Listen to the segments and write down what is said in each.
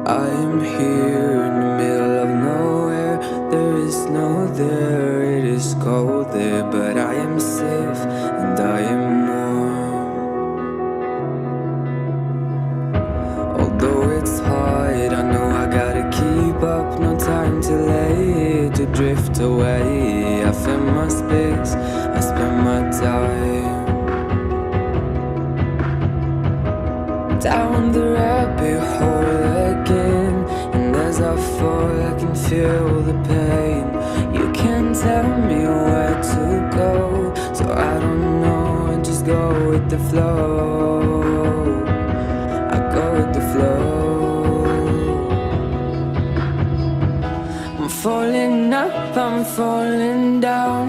I am here in the middle of nowhere. There is no there, it is cold there, but I am safe and I am warm. Although it's hard, I know I gotta keep up. No time to lay, to drift away. I fill my space, I spend my time down the rabbit hole again. And as I fall, I can feel the pain. You can't tell me where to go, so I don't know, I just go with the flow. I go with the flow. I'm falling up, I'm falling down,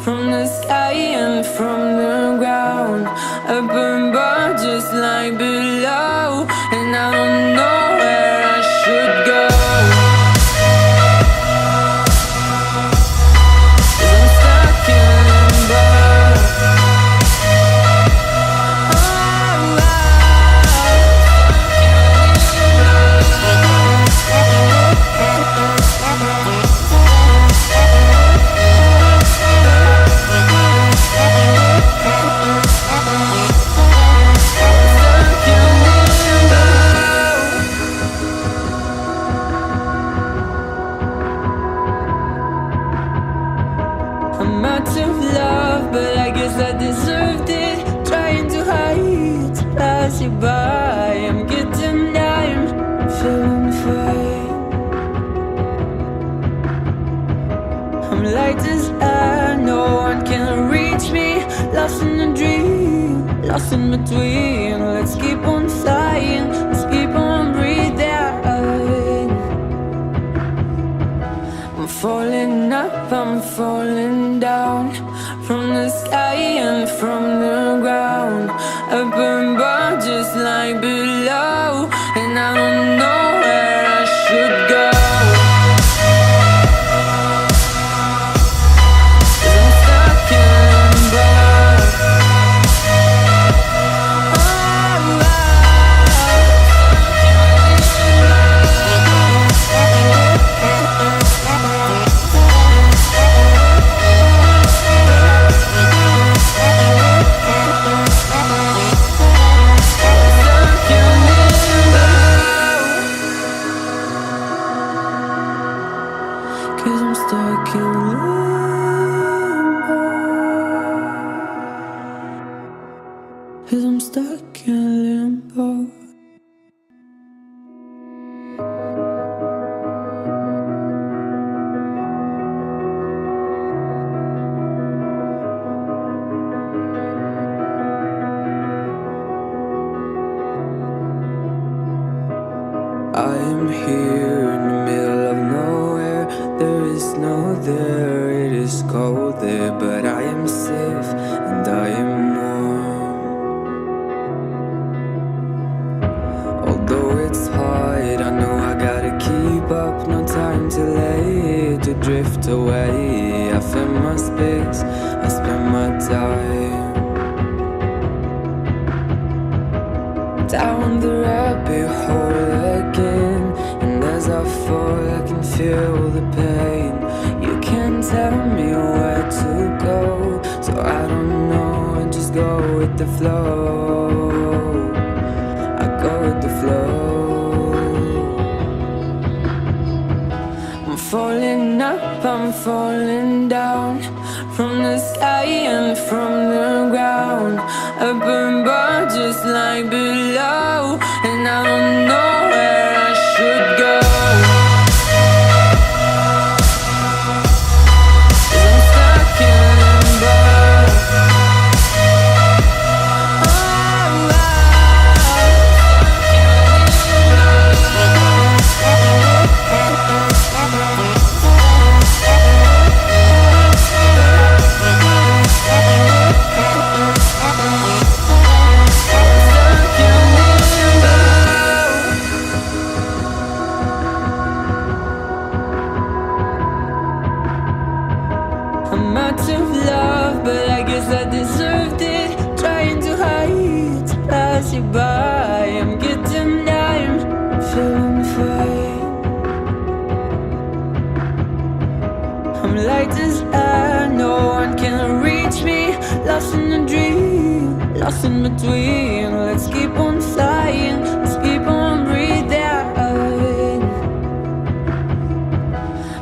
from the sky and from the ground. I burn bright just like below, and I don't know where I should go. 'Cause I'm stuck in limbo. I'm out of love, but I guess I deserved it. Trying to hide, to pass you by. I'm getting down, feeling fine. I'm light as air, no one can reach me. Lost in a dream, lost in between. Let's keep on flying, let's keep on breathing. I'm falling up, I'm falling down, from the sky and from the ground. I burn bright just like below, and I don't know where I should go. 'Cause I'm stuck in limbo. Cause I'm stuck in limbo. Cause I'm stuck in limbo. I am here in the middle of nowhere. There is no there, it is cold there, but I am safe and I am warm. Although it's hard, I know I gotta keep up. No time to lay, to drift away. I fill my space, I spend my time down the rabbit hole again. And as I fall, I can feel the pain. You can't tell me where to go, so I don't know, I just go with the flow. I go with the flow. I'm falling up, I'm falling down, from the sky and from the ground. I burn bright just like below, and I don't know where I should go. 'Cause I'm stuck in limbo. Stuck lost in between. Let's keep on flying, let's keep on breathing.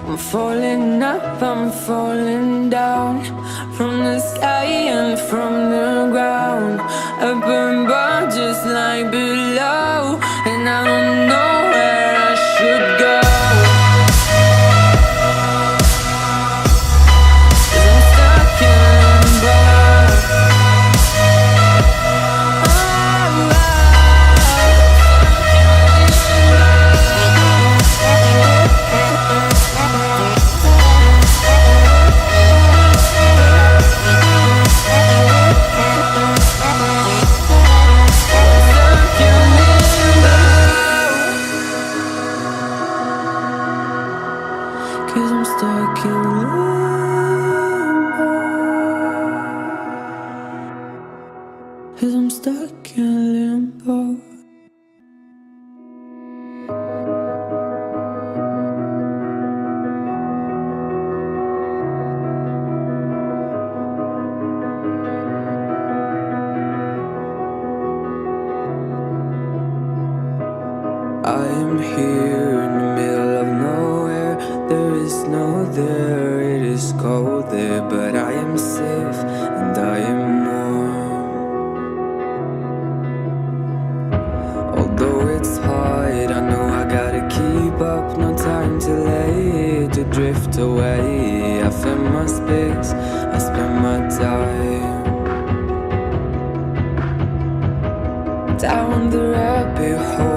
I'm falling up, I'm falling down, from the sky and from the ground. Up above just like below, and I don't know where I should go. 'Cause I'm stuck in limbo. Cause I'm stuck in limbo. Cause I'm stuck in limbo. I am here in the middle of nowhere. There is no there, it is cold there, but I am safe and I am warm. Although it's hard, I know I gotta keep up. No time to lay, to drift away. I find my space, I spend my time down the rabbit hole